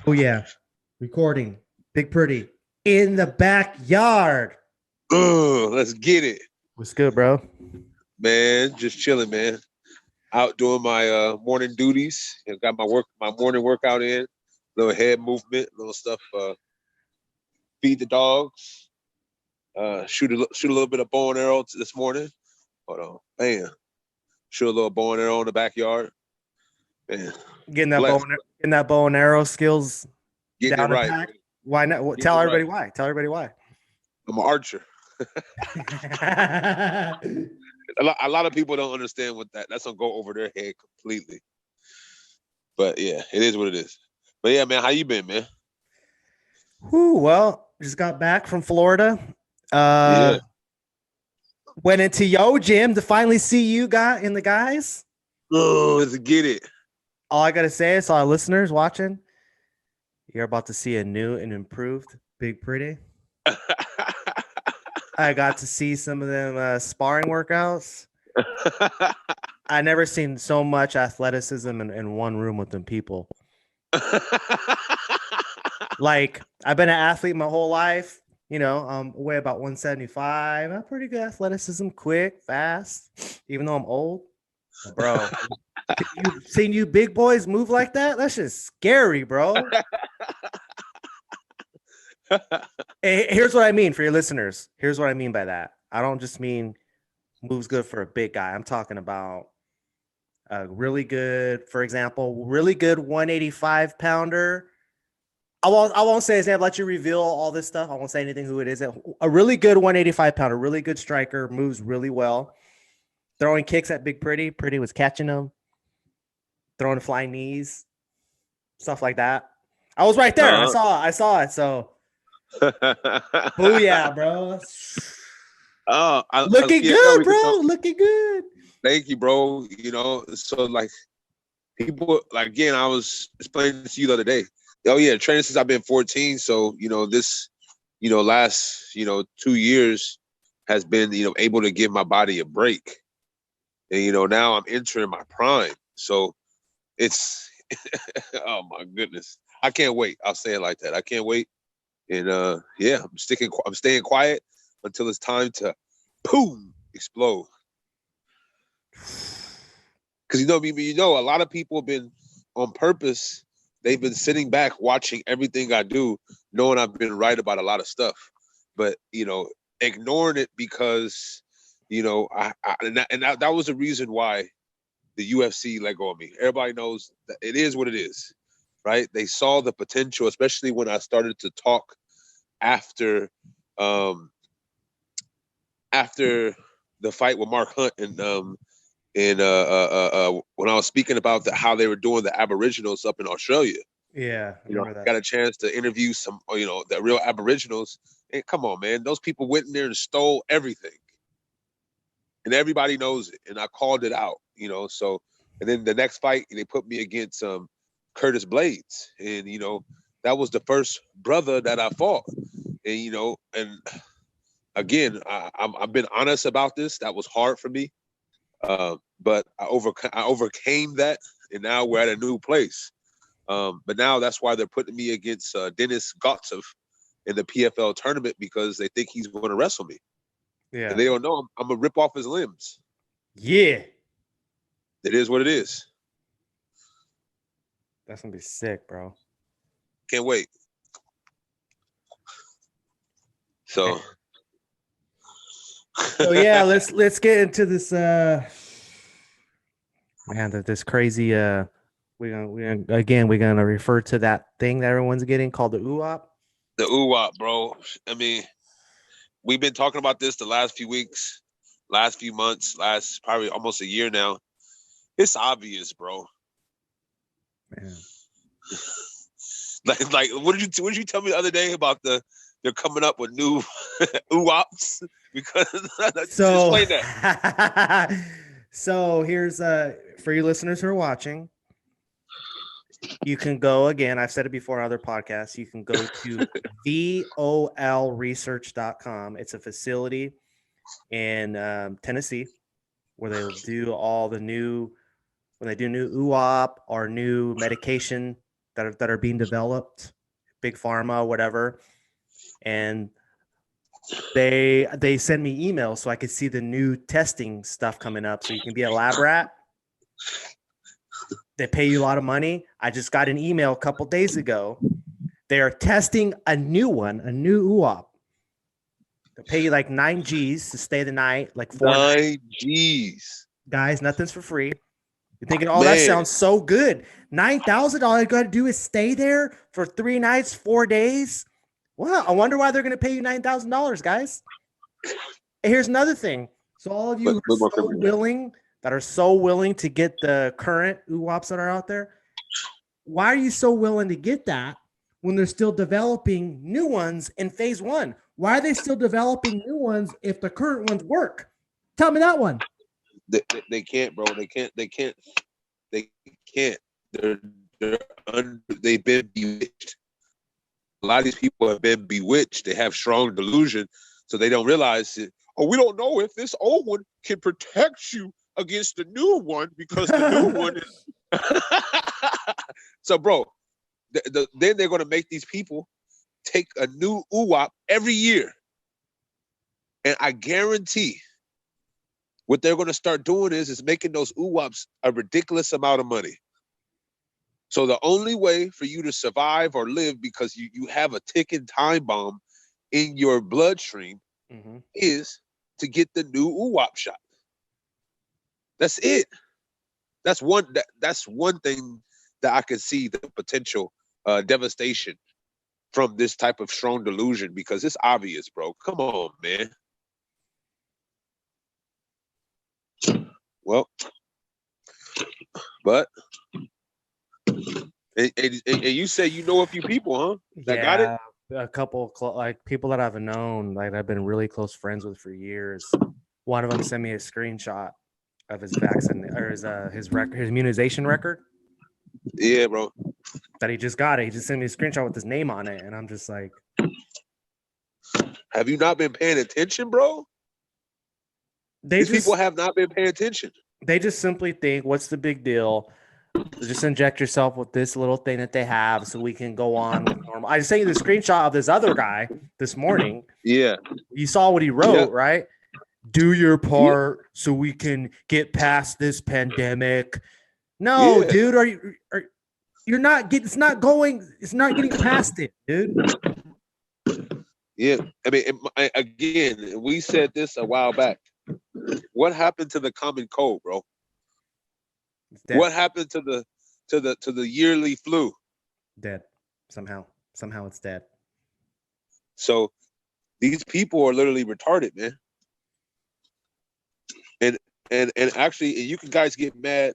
Oh yeah, recording. Big Pretty in the backyard. Oh, let's get it, What's good, bro? man. Just chilling, man. Out doing my morning duties. Got my morning workout in. Little head movement, little stuff. Feed the dogs. Shoot a little bit of bow and arrow this morning. Hold on, man. Shoot a little bow and arrow in the backyard. Man, Getting that blessed. bow and arrow skills Getting it down the right. pack. Why not? Getting Tell it everybody right. why. Tell everybody why. I'm an archer. A lot of people don't understand what that's gonna go over their head completely. But yeah, it is what it is. But yeah, man, how you been, man? Well, just got back from Florida. Yeah. Went into Yo Gym to finally see you in the guys. Oh, let's get it. All I gotta say is, all our listeners watching, you're about to see a new and improved Big Pretty. I got to see some of them sparring workouts. I never seen so much athleticism in one room with them people. Like, I've been an athlete my whole life. You know, I'm weigh about 175. I'm pretty good athleticism, quick, fast, even though I'm old. Bro, you've seen you big boys move like that? That's just scary, bro. Hey, here's what I mean for your listeners. Here's what I mean by that. I don't just mean moves good for a big guy. I'm talking about a really good, for example, really good 185 pounder. I won't say his name. I'll let you reveal all this stuff. I won't say anything who it is. A really good 185 pounder, really good striker, moves really well. Throwing kicks at Big Pretty. Pretty was catching them. Throwing flying knees, stuff like that. I was right there. I saw it. So, booyah, bro. Looking good, bro. Looking good. Thank you, bro. So like people, like, again, I was explaining to you the other day. Oh yeah, training since I've been 14. So this, last 2 years has been able to give my body a break, and now I'm entering my prime. So it's oh my goodness, I can't wait. I'll say it like that. I can't wait, and yeah, I'm staying quiet until it's time to boom explode. Because a lot of people have been on purpose. They've been sitting back watching everything I do, knowing I've been right about a lot of stuff, but ignoring it because that was the reason why the UFC let go of me. Everybody knows that it is what it is, right? They saw the potential, especially when I started to talk after the fight with Mark Hunt and when I was speaking about how they were doing the Aboriginals up in Australia. Yeah, I remember that. Got a chance to interview some, the real Aboriginals. And come on, man, those people went in there and stole everything, and everybody knows it. And I called it out, So, and then the next fight, they put me against Curtis Blades, and that was the first brother that I fought, and and again, I've been honest about this. That was hard for me. But I overcame that, and now we're at a new place. But now that's why they're putting me against Dennis Gotsov in the PFL tournament, because they think he's going to wrestle me. Yeah, and they don't know I'm gonna rip off his limbs. Yeah, It is what it is. That's gonna be sick, bro. Can't wait. So. So yeah, let's get into this man, this crazy we're gonna refer to that thing that everyone's getting called the UOP. The UOP, bro. I mean, we've been talking about this the last few weeks, last few months, last probably almost a year now. It's obvious, bro. Man. like what did you tell me the other day about they're coming up with new UOPs? Because so explain that. So here's for you listeners who are watching, you can go again. I've said it before on other podcasts. You can go to volresearch.com. It's a facility in Tennessee where they do all the new, when they do new UOP or new medication that are being developed, big pharma, whatever, and they send me emails so I could see the new testing stuff coming up, so you can be a lab rat. They pay you a lot of money. I just got an email a couple days ago. They are testing a new UOP. They'll pay you like 9 G's to stay the night, like 9 G's. Guys, nothing's for free. You're thinking, oh, that sounds so good. $9,000. All you got to do is stay there for 3 nights, 4 days. Well, I wonder why they're going to pay you $9,000, guys. And here's another thing. So all of you that are so willing to get the current UWAPs that are out there, why are you so willing to get that when they're still developing new ones in phase 1? Why are they still developing new ones if the current ones work? Tell me that one. They can't, bro. They can't. They've been bewitched. A lot of these people have been bewitched. They have strong delusion, so they don't realize it. Oh, we don't know if this old one can protect you against the new one because the new one is. So, bro, then they're going to make these people take a new UWAP every year, and I guarantee what they're going to start doing is making those UWAPs a ridiculous amount of money. So the only way for you to survive or live, because you have a ticking time bomb in your bloodstream, is to get the new UWAP shot. That's it. That's one thing that I can see the potential devastation from this type of strong delusion, because it's obvious, bro. Come on, man. Well, but and you say you know a few people, huh? That got it. A couple like people that I've known, like I've been really close friends with for years. One of them sent me a screenshot of his vaccine or his immunization record. Yeah, bro. That he just got it. He just sent me a screenshot with his name on it, and I'm just like, have you not been paying attention, bro? These people have not been paying attention. They just simply think, what's the big deal? Just inject yourself with this little thing that they have so we can go on with normal. I sent you the screenshot of this other guy this morning. Yeah. You saw what he wrote, right? Do your part so we can get past this pandemic. No, dude, you're not getting, it's not getting past it, dude. Yeah. I mean, again, we said this a while back. What happened to the common cold, bro? What happened to the yearly flu? Dead. Somehow it's dead. So these people are literally retarded, man. And actually, you can guys get mad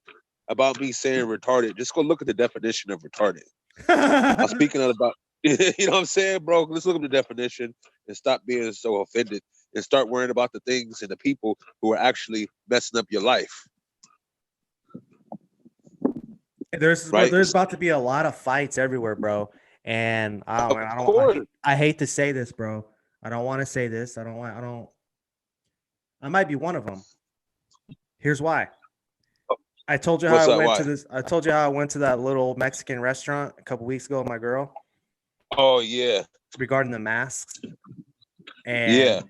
about me saying retarded. Just go look at the definition of retarded. I'm speaking about, you know what I'm saying, bro? Let's look at the definition and stop being so offended and start worrying about the things and the people who are actually messing up your life. There's about to be a lot of fights everywhere, bro. And I hate to say this, bro. I don't want to say this. I might be one of them. Here's why. I told you how I went to this. I told you how I went to that little Mexican restaurant a couple weeks ago with my girl. Oh yeah. Regarding the masks. And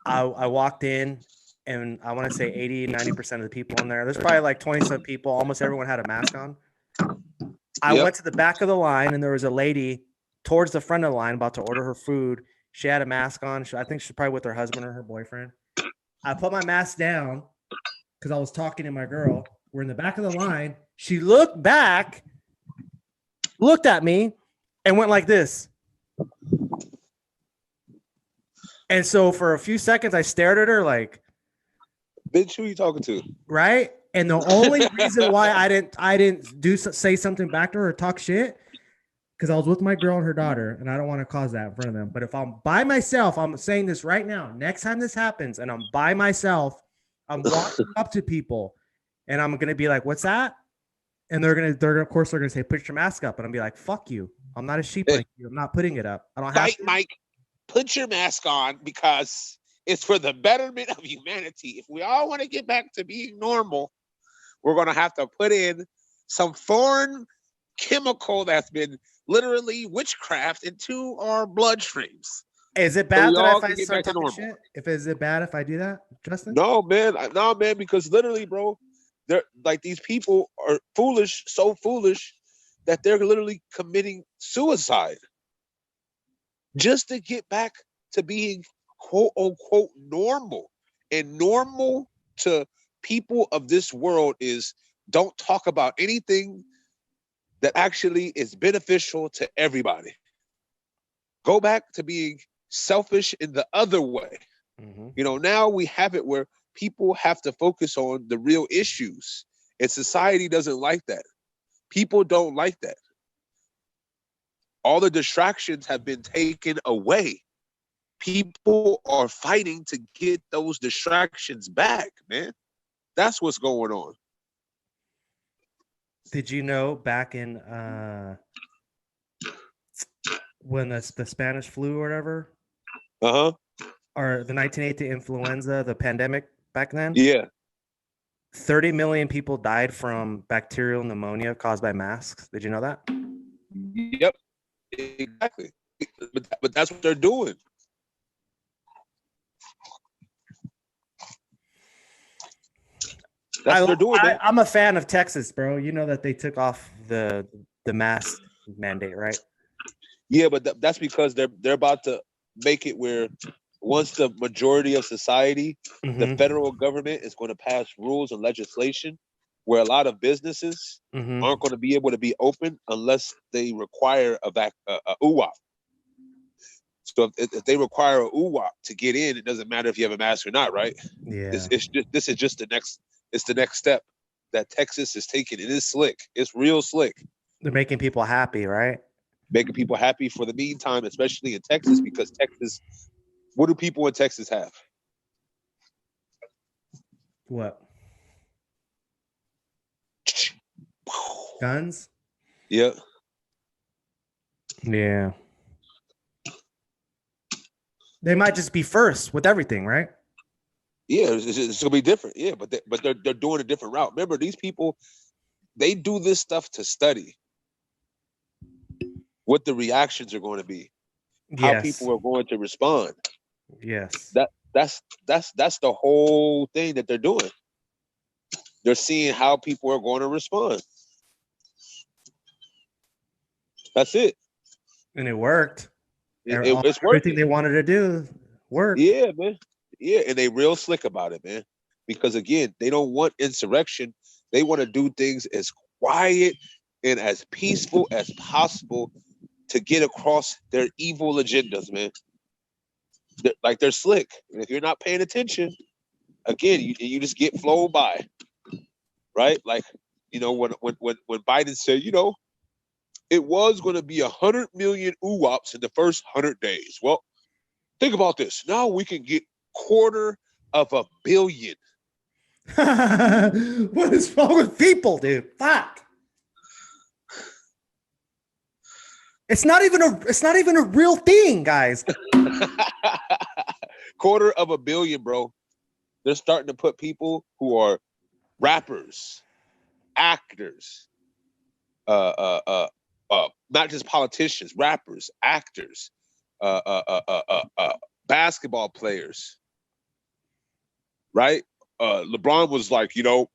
I walked in, and I want to say 80-90% of the people in there. There's probably like 20-some people. Almost everyone had a mask on. I went to the back of the line, and there was a lady towards the front of the line about to order her food. She had a mask on. I think she's probably with her husband or her boyfriend. I put my mask down because I was talking to my girl. We're in the back of the line. She looked back, looked at me, and went like this. And so for a few seconds, I stared at her like, bitch, who are you talking to? Right? And the only reason why I didn't say something back to her or talk shit, because I was with my girl and her daughter, and I don't want to cause that in front of them. But if I'm by myself, I'm saying this right now. Next time this happens and I'm by myself, I'm walking up to people, and I'm gonna be like, "What's that?" And they're gonna say, "Put your mask up," and I'm gonna be like, "Fuck you! I'm not a sheep like you. I'm not putting it up. I don't have to." Mike, put your mask on because it's for the betterment of humanity. If we all want to get back to being normal, we're going to have to put in some foreign chemical that's been literally witchcraft into our bloodstreams. Is it So bad we that if all I can get start back to talking normal. shit? Is it bad if I do that, Justin? No, man, because literally, bro, they're like these people are foolish, so foolish that they're literally committing suicide just to get back to being quote unquote normal. And normal to people of this world is don't talk about anything that actually is beneficial to everybody. Go back to being selfish in the other way. Mm-hmm. You know, now we have it where people have to focus on the real issues, and society doesn't like that. People don't like that. All the distractions have been taken away. People are fighting to get those distractions back, man. That's what's going on. Did you know back in when the Spanish flu or whatever, Uh-huh. or the 1980 influenza, the pandemic back then, Yeah. 30 million people died from bacterial pneumonia caused by masks. Did you know that? Yep. Exactly. But that's what they're doing. That's what they're doing, man. I'm a fan of Texas, bro. You know that they took off the mask mandate, right? Yeah, but that's because they're about to make it where once the majority of society, the federal government is going to pass rules and legislation where a lot of businesses aren't going to be able to be open unless they require a UWAP. So if they require a UWAP to get in, it doesn't matter if you have a mask or not, right? Yeah. This is just the next step that Texas is taking. It is slick. It's real slick. They're making people happy, right? Making people happy for the meantime, especially in Texas, because Texas, what do people in Texas have? What? Guns? Yeah. Yeah. They might just be first with everything, right? Yeah, it's gonna be different. Yeah, but they're doing a different route. Remember, these people, they do this stuff to study what the reactions are going to be, how people are going to respond. Yes. That's the whole thing that they're doing. They're seeing how people are going to respond. That's it. And it worked. It's working. Everything they wanted to do worked. Yeah, man. Yeah, and they real slick about it, man. Because again, they don't want insurrection. They want to do things as quiet and as peaceful as possible to get across their evil agendas, man. They're slick. And if you're not paying attention, again, you just get flowed by. Right? Like, you know, when Biden said, you know, it was going to be 100 million UWAPs in the first 100 days. Well, think about this. Now we can get $250 million. What is wrong with people, dude? Fuck. It's not even a real thing, guys. $250 million, bro. They're starting to put people who are rappers, actors, not just politicians, rappers, actors, basketball players, right? LeBron was like, you know,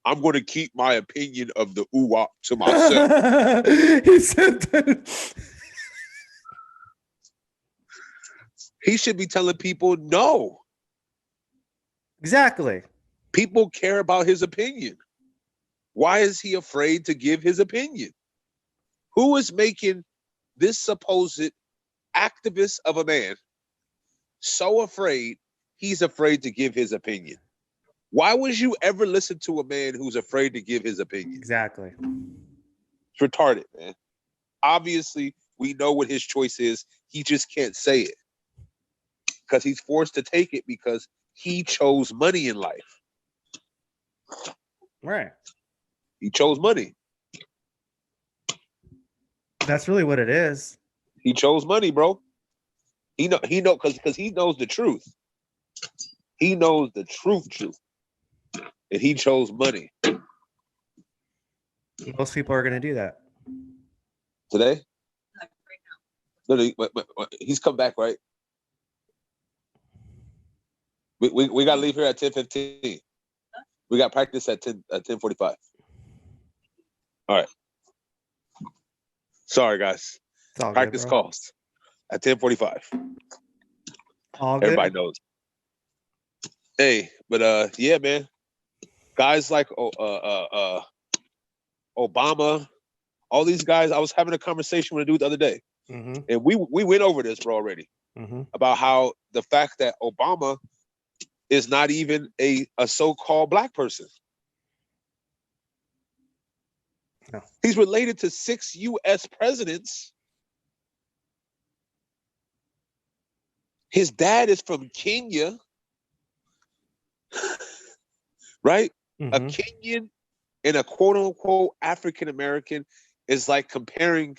I'm going to keep my opinion of the UWAP to myself. He said that. He should be telling people no. Exactly. People care about his opinion. Why is he afraid to give his opinion? Who is making this supposed activist of a man so afraid he's afraid to give his opinion? Why would you ever listen to a man who's afraid to give his opinion? Exactly. It's retarded, man. Obviously, we know what his choice is. He just can't say it because he's forced to take it because he chose money in life. Right. He chose money. That's really what it is. He chose money, bro. He know because he knows the truth. He knows the truth. And he chose money. Most people are going to do that today. No, he's come back, right? We got to leave here at 10:15. We got practice at 10:45. All right. Sorry, guys. Practice good, calls at 10:45. All good. Everybody knows. Hey, but yeah, man. Guys like Obama, all these guys. I was having a conversation with a dude the other day, and we went over this, bro, already about how the fact that Obama is not even a so-called black person. No. He's related to 6 U.S. presidents. His dad is from Kenya, right? A Kenyan and a quote-unquote African-American is like comparing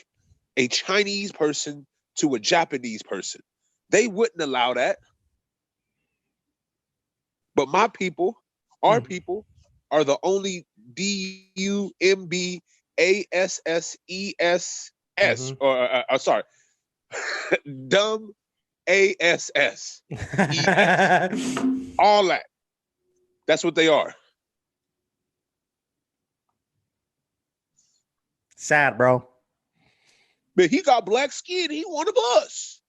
a Chinese person to a Japanese person. They wouldn't allow that. But my people, our people, are the only DUMBASSESS, or sorry, dumb ASS. All that. That's what they are. Sad, bro. Man, he got black skin. He one of us.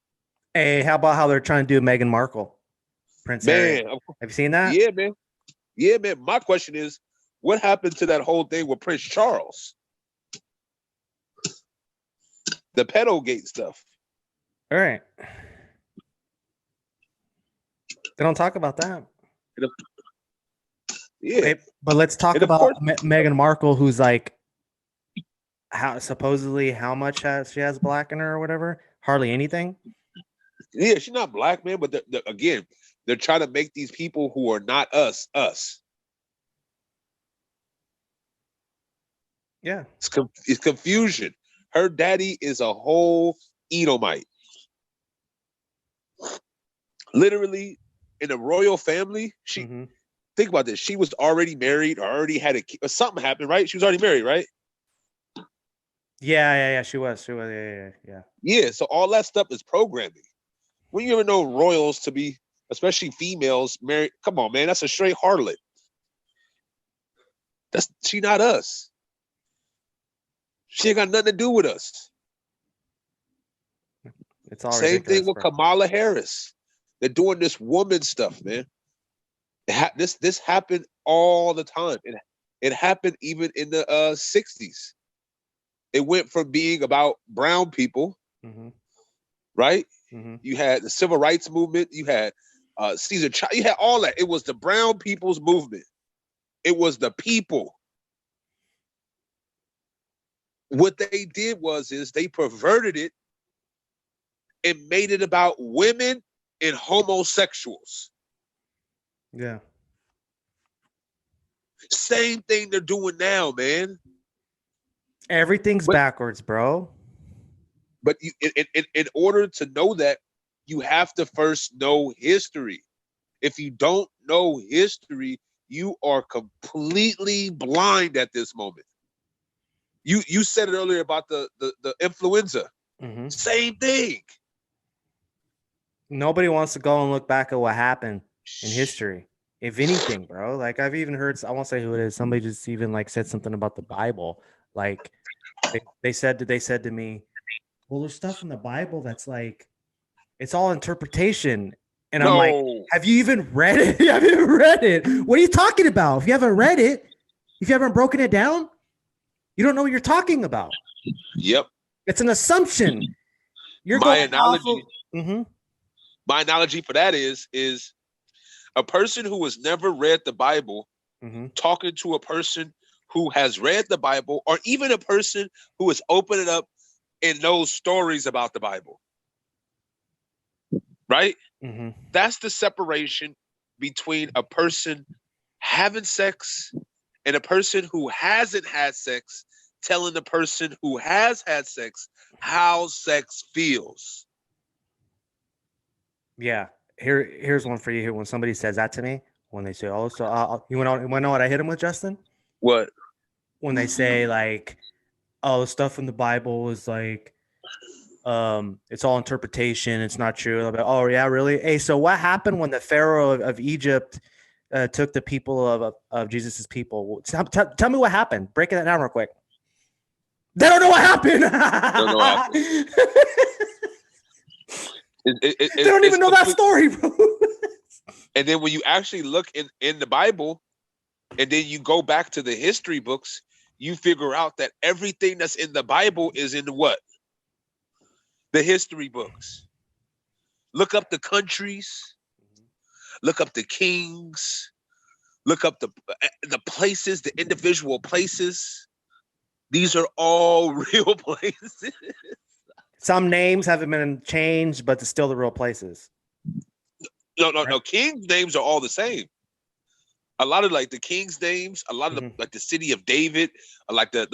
Hey, how about how they're trying to do Meghan Markle? Prince Harry. Have you seen that? Yeah, man. Yeah, man. My question is, what happened to that whole thing with Prince Charles? The pedogate stuff. All right. They don't talk about that. Yeah. Okay, but let's talk about Meghan Markle, who's like, supposedly how much she has black in her or whatever. Hardly anything. Yeah, she's not black, man. But again, they're trying to make these people who are not us. Yeah, it's confusion. Her daddy is a whole Edomite. Literally, in a royal family, she think about this. She was already married, or already had a kid, or something happened, right? She was already married, right? Yeah. She was. Yeah. Yeah. So all that stuff is programming. When you ever know royals to be, especially females, married? Come on, man, that's a straight harlot. She not us. She ain't got nothing to do with us. It's all same thing with Kamala Harris. They're doing this woman stuff, man. This happened all the time. It happened even in the 60s. It went from being about brown people, right? You had the civil rights movement. You had Caesar Chavez. You had all that. It was the brown people's movement. It was the people. What they did is they perverted it and made it about women and homosexuals. Yeah. Same thing they're doing now, man. Everything's backwards, bro. But in order to know that, you have to first know history. If you don't know history, you are completely blind at this moment. You said it earlier about the influenza. Same thing. Nobody wants to go and look back at what happened in history. If anything, bro, like I've even heard, I won't say who it is. Somebody just even like said something about the Bible. Like they said to me, well, there's stuff in the Bible that's like, it's all interpretation. And I'm like, have you even read it? You haven't read it. What are you talking about? If you haven't read it, if you haven't broken it down, you don't know what you're talking about. Yep. It's an assumption. My analogy for that is a person who has never read the Bible talking to a person who has read the Bible, or even a person who has opened it up and knows stories about the Bible. Right? That's the separation between a person having sex and a person who hasn't had sex telling the person who has had sex how sex feels. Yeah. Here's one for you. Here, when somebody says that to me, when they say, "Oh, so you want to know what I hit him with, Justin?" What? when they say like, oh, the stuff in the Bible is like, it's all interpretation, it's not true. Like, oh yeah, really? Hey, so what happened when the Pharaoh of Egypt took the people of Jesus's people? Tell me what happened. Break it down real quick. They don't know what happened. Don't know what happened. They don't even know that story, bro. And then when you actually look in the Bible, and then you go back to the history books, you figure out that everything that's in the Bible is in what? The history books. Look up the countries, look up the kings, look up the places, the individual places. These are all real places. Some names haven't been changed, but it's still the real places. No. Kings' names are all the same. A lot of like the kings' names, a lot of the, like the city of David, like the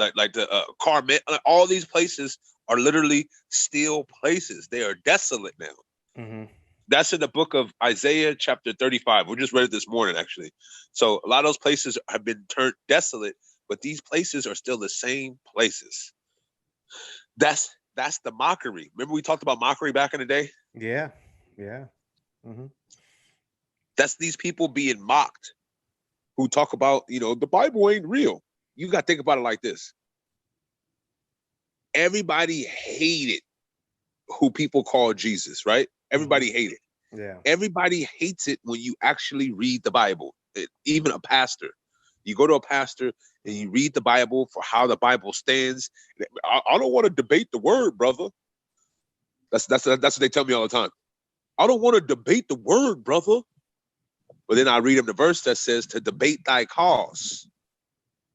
Carmel, all these places are literally still places. They are desolate now. That's in the book of Isaiah, chapter 35. We just read it this morning, actually. So a lot of those places have been turned desolate, but these places are still the same places. That's the mockery. Remember we talked about mockery back in the day? Yeah. That's these people being mocked who talk about, the Bible ain't real. You got to think about it like this. Everybody hated who people call Jesus, right? Everybody hated. Yeah. Everybody hates it when you actually read the Bible. Even a pastor. You go to a pastor and you read the Bible for how the Bible stands. I don't want to debate the word, brother. That's what they tell me all the time. I don't want to debate the word, brother. But then I read them the verse that says to debate thy cause.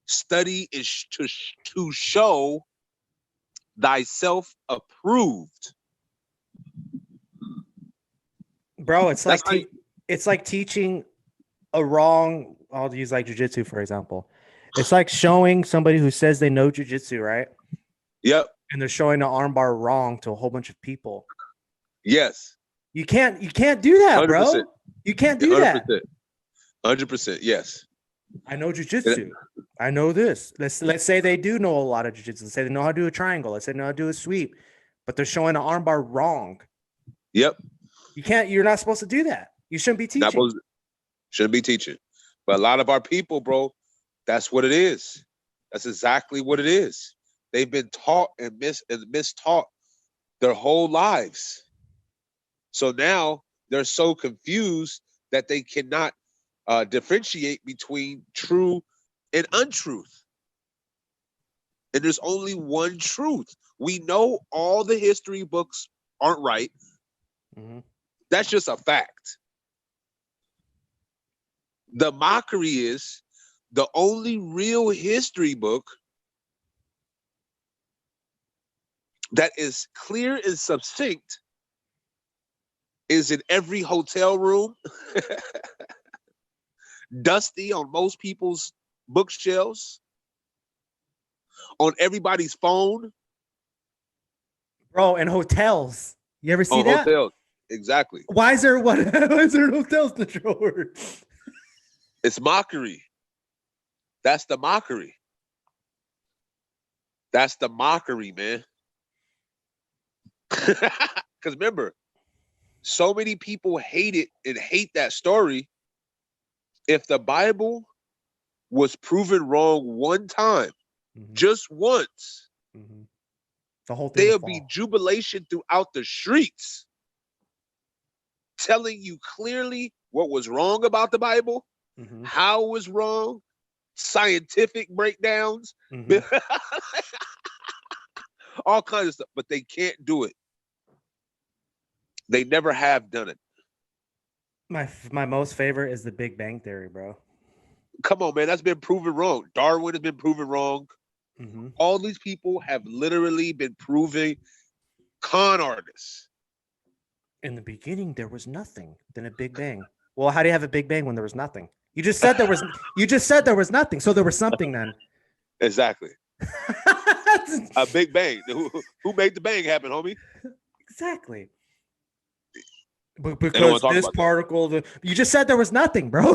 Study is to show thyself approved. Bro, it's like teaching a wrong. I'll use like jujitsu, for example. It's like showing somebody who says they know jujitsu, right? Yep. And they're showing the armbar wrong to a whole bunch of people. Yes. You can't do that, 100%. bro. You can't do 100%. that. 100%. Yes. I know jujitsu. I know this. Let's say they do know a lot of jujitsu. Let's say they know how to do a triangle. Let's say they know how to do a sweep, but they're showing the armbar wrong. Yep. You're not supposed to do that. You shouldn't be teaching. Shouldn't be teaching. But a lot of our people, bro, that's what it is. That's exactly what it is. They've been taught and mistaught their whole lives. So now they're so confused that they cannot differentiate between true and untruth. And there's only one truth. We know all the history books aren't right. That's just a fact. The mockery is the only real history book that is clear and succinct is in every hotel room, dusty on most people's bookshelves, on everybody's phone. Bro, in hotels. You ever see that? Hotels. Exactly. Why is there hotels in the drawer? It's mockery. That's the mockery. That's the mockery, man. Because remember, so many people hate it and hate that story. If the Bible was proven wrong one time, just once, the whole thing there'll be jubilation throughout the streets, telling you clearly what was wrong about the Bible, how it was wrong, scientific breakdowns, all kinds of stuff, but they can't do it. They never have done it. My most favorite is the Big Bang Theory, bro. Come on, man. That's been proven wrong. Darwin has been proven wrong. All these people have literally been proven con artists. In the beginning, there was nothing. Then a Big Bang. Well, how do you have a Big Bang when there was nothing? You just said there was. You just said there was nothing, so there was something then. Exactly. A Big Bang. Who made the bang happen, homie? Exactly. Because this particle, you just said there was nothing, bro.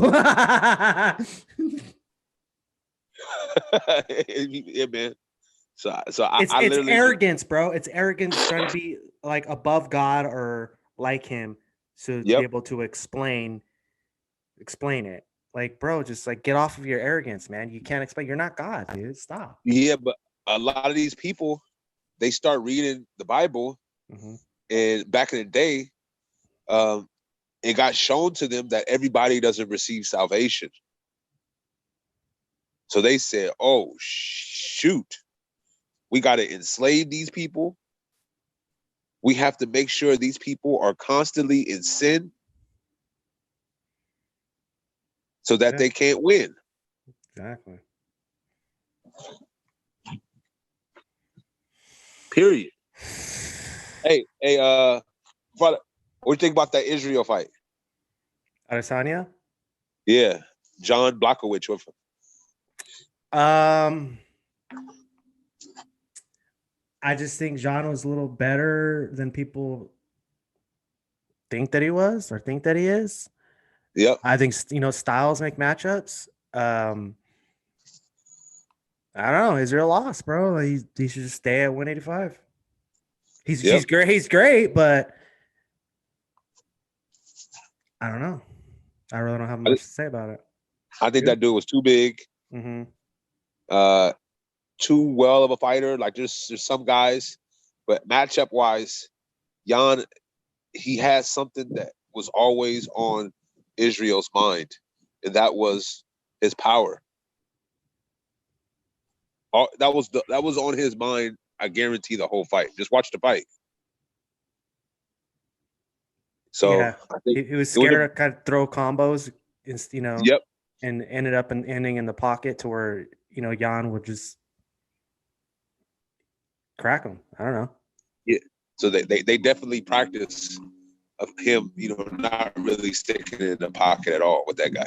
Yeah, man. So I It's literally just, arrogance, bro. It's arrogance trying to be like above God or like him, so to be yep. able to explain it. Like, bro, just like get off of your arrogance, man. You can't explain. You're not God, dude. Stop. Yeah, but a lot of these people, they start reading the Bible, Hmm. and back in the day, um, it got shown to them that everybody doesn't receive salvation. So they said, "Oh shoot, we got to enslave these people. We have to make sure these people are constantly in sin so that Yeah, they can't win." exactly. Period. Hey, brother, what do you think about that Israel fight? Adesanya? Yeah, John Blockowicz. Um, I just think John was a little better than people think that he was or think that he is. Yep. I think styles make matchups. I don't know. Israel lost, bro. He should just stay at 185. He's Yep. great. He's great, but I don't know. I really don't have I, much to say about it. I think You? that dude was too big, Mm-hmm. uh, too well of a fighter. Like there's some guys, but matchup wise, Jan, he has something that was always on Israel's mind, and that was his power. That was on his mind. I guarantee the whole fight. Just watch the fight. So Yeah, I think he was it was a scared to kind of throw combos, yep. and ended up ending in the pocket to where Jan would just crack him. I don't know. Yeah. So they definitely practice of him, not really sticking in the pocket at all with that guy.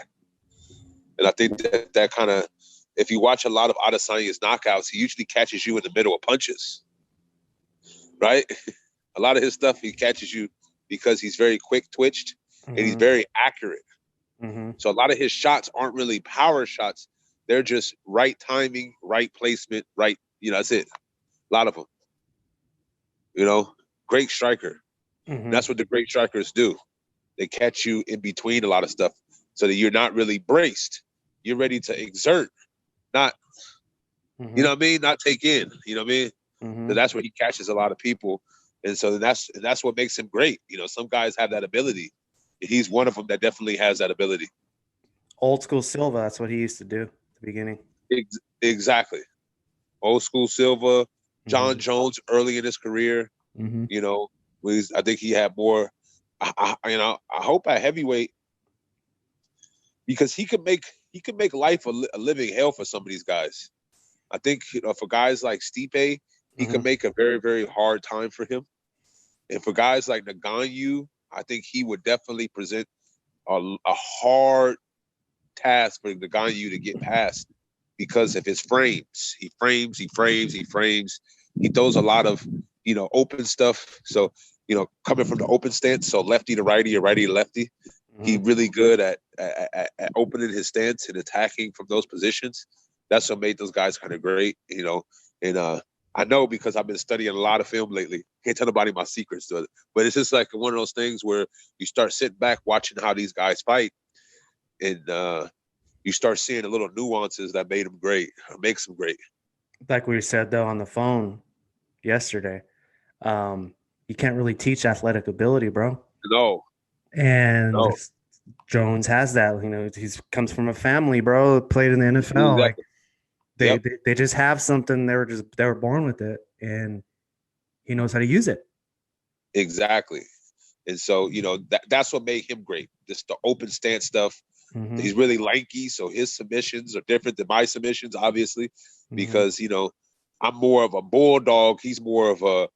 And I think that kind of, if you watch a lot of Adesanya's knockouts, he usually catches you in the middle of punches, right? A lot of his stuff, he catches you because he's very quick twitched and he's Mm-hmm. very accurate. Mm-hmm. So a lot of his shots aren't really power shots. They're just right timing, right placement, right. That's it. A lot of them, great striker. And Mm-hmm. that's what the great strikers do. They catch you in between a lot of stuff so that you're not really braced. You're ready to exert, not, Mm-hmm. what I mean? Not take in, what I mean? So Mm-hmm. that's where he catches a lot of people. And so that's what makes him great. Some guys have that ability. He's one of them that definitely has that ability. Old school Silva. That's what he used to do at the beginning. Exactly. Old school Silva, John Mm-hmm. Jones early in his career, Mm-hmm. I think he had more. I hope at heavyweight, because he could make life a living hell for some of these guys. I think for guys like Stipe, he Mm-hmm. could make a very very hard time for him, and for guys like Ngannou, I think he would definitely present a hard task for Ngannou to get past because of his frames. He frames, he frames, he frames. He throws a lot of open stuff. So coming from the open stance, so lefty to righty or righty to lefty, he Mm-hmm. really good at opening his stance and attacking from those positions. That's what made those guys kind of great, And I know because I've been studying a lot of film lately. Can't tell nobody my secrets to it, but it's just like one of those things where you start sitting back watching how these guys fight, and you start seeing the little nuances that made them great, or makes them great. Like we said though on the phone yesterday, um, you can't really teach athletic ability, bro. No, And no, Jones has that. He's comes from a family, bro. Played in the NFL. Like exactly. they, Yep, they they just have something. They were born with it, and he knows how to use it. exactly. And so that's what made him great. Just the open stance stuff. Mm-hmm. He's really lanky, so his submissions are different than my submissions, obviously, Mm-hmm. because I'm more of a bulldog. He's more of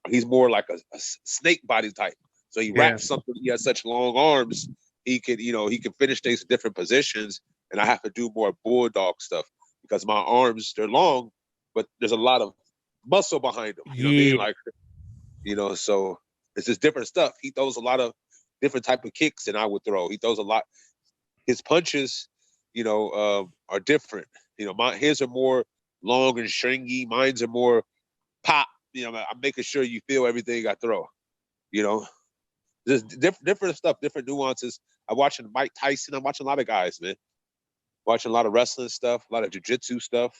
he's more like a snake body type. So he Yeah. wraps something. He has such long arms. He can finish things in different positions, and I have to do more bulldog stuff because my arms, they're long, but there's a lot of muscle behind them. You know what I mean? Yeah. Like, so it's just different stuff. He throws a lot of different type of kicks than I would throw. He throws a lot. His punches, are different. His are more long and stringy. Mine's are more pop. I'm making sure you feel everything I throw. Just different stuff, different nuances. I'm watching Mike Tyson. I'm watching a lot of guys, man. Watching a lot of wrestling stuff, a lot of jiu-jitsu stuff.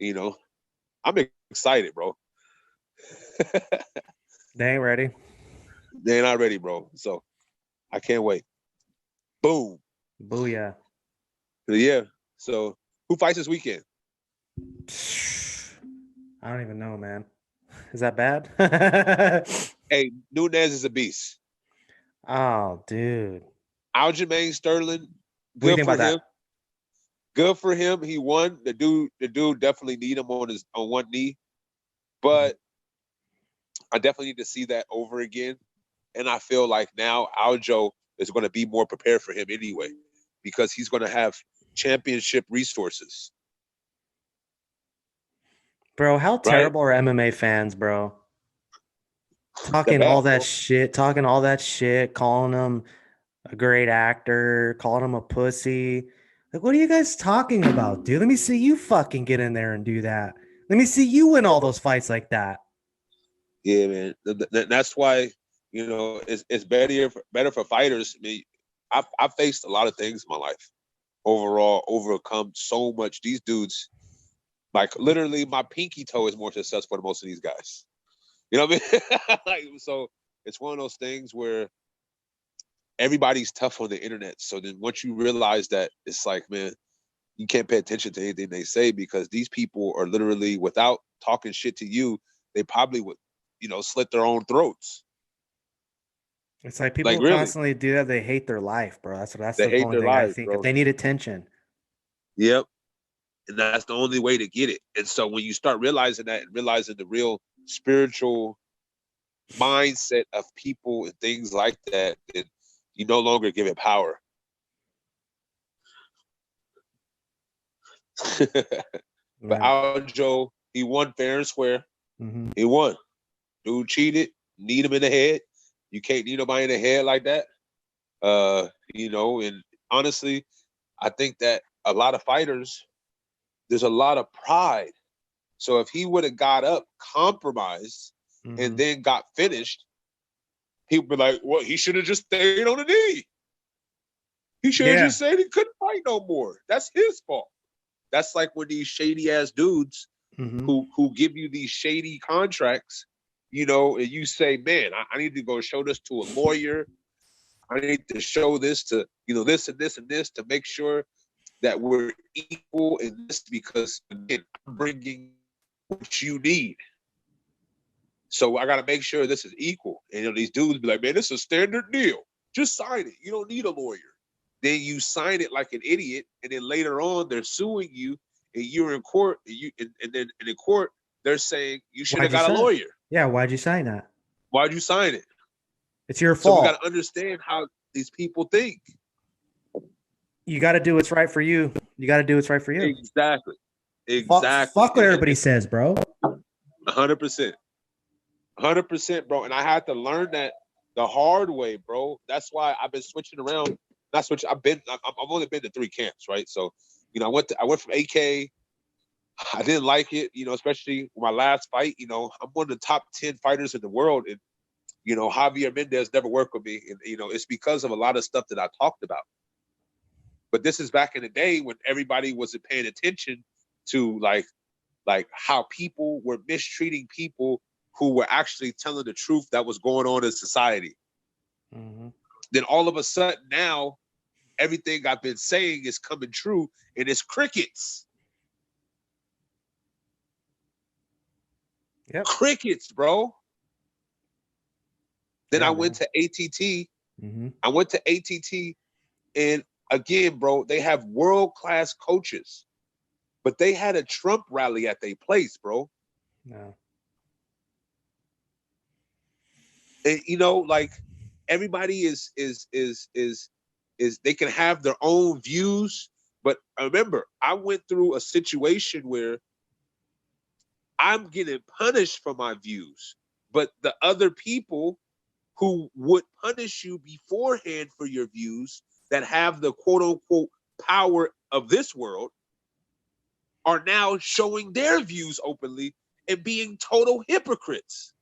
I'm excited, bro. They ain't ready. They're not ready, bro. So I can't wait. Boom. Booyah. Yeah. So who fights this weekend? I don't even know, man. Is that bad? Hey, Nunes is a beast. Oh, dude. Aljamain Sterling, What do you good think for about him. that? Good for him. He won. The dude definitely need him on one knee. But I definitely need to see that over again. And I feel like now Aljo is going to be more prepared for him anyway, because he's going to have championship resources. Bro, how Right? terrible are MMA fans, bro? Talking best, all that bro. shit, calling him a great actor, calling him a pussy. Like, what are you guys talking about, dude? Let me see you fucking get in there and do that. Let me see you win all those fights like that. Yeah, man. That's why, it's better for fighters. I mean, I've faced a lot of things in my life. Overall, overcome so much. These dudes, like literally, my pinky toe is more successful than most of these guys. You know what I mean? So it's one of those things where everybody's tough on the internet. So then once you realize that, it's like, man, you can't pay attention to anything they say, because these people are literally, without talking shit to you, they probably would, slit their own throats. It's like people Like, really, constantly do that. They hate their life, bro. That's they the hate only their thing I lives, think. If bro. they need attention. Yep. And that's the only way to get it. And so when you start realizing that, and realizing the real spiritual mindset of people and things like that, then you no longer give it power. But Aljo, he won fair and square. Mm-hmm. He won. Dude cheated. Need him in the head. You can't need nobody in the head like that. And honestly, I think that a lot of fighters, there's a lot of pride. So if he would have got up, compromised, and then got finished, he would be like, well, he should have just stayed on the knee. He should have just said he couldn't fight no more. That's his fault. That's like when these shady ass dudes who give you these shady contracts, and you say, man, I need to go show this to a lawyer. I need to show this to, this and this and this, to make sure that we're equal in this, because again, I'm bringing what you need. So I got to make sure this is equal. And these dudes be like, man, this is a standard deal. Just sign it. You don't need a lawyer. Then you sign it like an idiot, and then later on they're suing you, and you're in court, and then in court they're saying you should have got a lawyer. Yeah, why'd you sign that? Why'd you sign it? It's your fault. So we got to understand how these people think. You got to do what's right for you. You got to do what's right for you. Exactly. Fuck what everybody says, bro. 100%. 100%, bro. And I had to learn that the hard way, bro. That's why I've been switching around. Not switching. I've only been to 3 camps, right? So, I went from AK. I didn't like it, especially my last fight. I'm one of the top 10 fighters in the world, and Javier Mendez never worked with me, and it's because of a lot of stuff that I talked about. But this is back in the day when everybody wasn't paying attention to like how people were mistreating people who were actually telling the truth that was going on in society. Then all of a sudden now, everything I've been saying is coming true, and it's crickets. Yep. Crickets, bro. Then I went to ATT. I went to ATT, and again, bro, they have world-class coaches, but they had a Trump rally at their place, bro. No. And, like everybody is they can have their own views, but remember, I went through a situation where I'm getting punished for my views, but the other people who would punish you beforehand for your views, that have the quote unquote power of this world are now showing their views openly and being total hypocrites.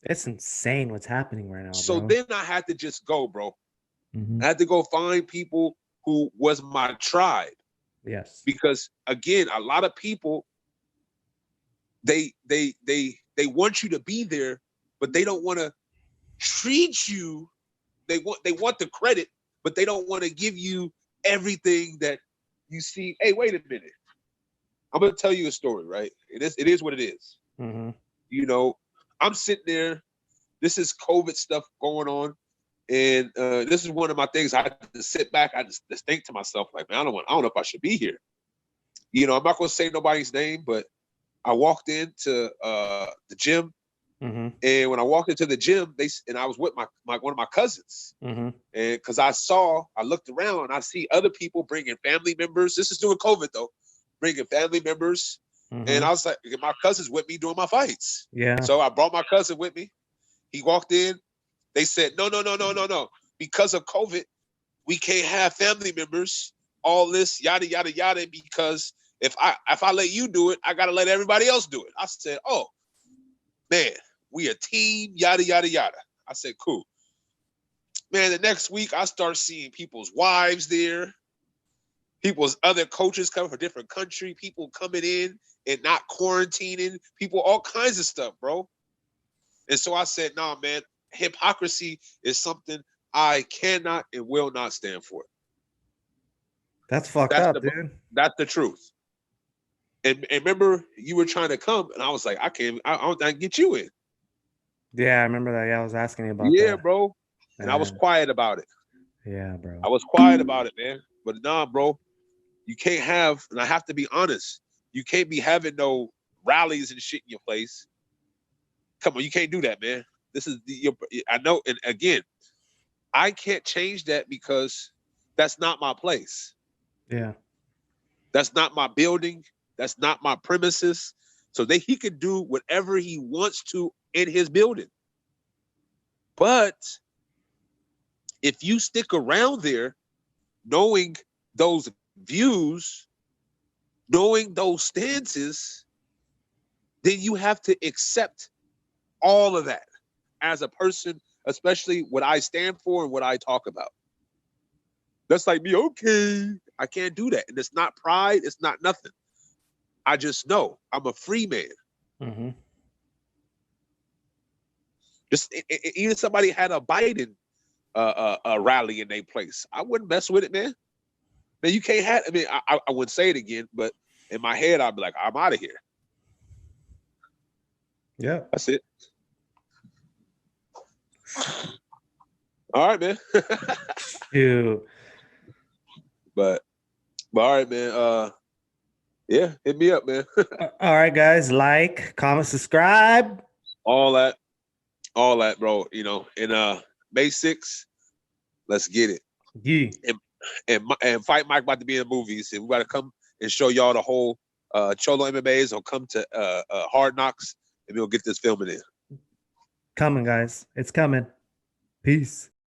It's insane what's happening right now, So bro. then I had to just go, bro. I had to go find people who was my tribe. Yes. Because again, a lot of people, they want you to be there, but they don't want to treat you. They want the credit, but they don't want to give you everything that you see. Hey, wait a minute. I'm gonna tell you a story, right? It is what it is. You know, I'm sitting there. This is COVID stuff going on, and this is one of my things. I had to sit back. I just think to myself, like, man, I don't know if I should be here. You know, I'm not gonna say nobody's name, but I walked into the gym, and when I walked into the gym, I was with my one of my cousins, and because I looked around, and I see other people bringing family members. This is during COVID though, bringing family members, and I was like, my cousin's with me doing my fights. Yeah. So I brought my cousin with me. He walked in. They said, no. Because of COVID, we can't have family members. All this yada yada yada. Because if I let you do it, I gotta let everybody else do it. I said, oh man, we a team. Yada yada yada. I said, cool. Man, the next week I start seeing people's wives there. People's other coaches coming from different country. People coming in and not quarantining. People, all kinds of stuff, bro. And so I said, nah, man, hypocrisy is something I cannot and will not stand for. That's fucked up, dude. That's the truth. And remember, you were trying to come, and I was like, I don't think I can get you in. Yeah, I remember that. Yeah, I was asking you about that. Yeah, bro. And I was quiet about it. Yeah, bro. I was quiet about it, man. But nah, bro, you can't have, and I have to be honest, you can't be having no rallies and shit in your place. Come on, you can't do that, man. I know, and again, I can't change that because that's not my place. Yeah. That's not my building. That's not my premises. So he could do whatever he wants to in his building. But if you stick around there, knowing those views, knowing those stances, then you have to accept all of that as a person, especially what I stand for and what I talk about. That's like me, okay. I can't do that. And it's not pride, it's not nothing. I just know I'm a free man. Just even somebody had a Biden rally in their place, I wouldn't mess with it, man. Man, you can't have. I mean, I wouldn't say it again, but in my head, I'd be like, I'm out of here. Yeah, that's it. All right, man. Dude. But all right, man. Yeah, hit me up, man. All right, guys. Like, comment, subscribe. All that, bro. You know, and May 6th, let's get it. Yeah. And Fight Mike about to be in the movies, and we got to come and show y'all the whole Cholo MMAs. Or come to Hard Knocks, and we'll get this filming in. Coming, guys. It's coming. Peace.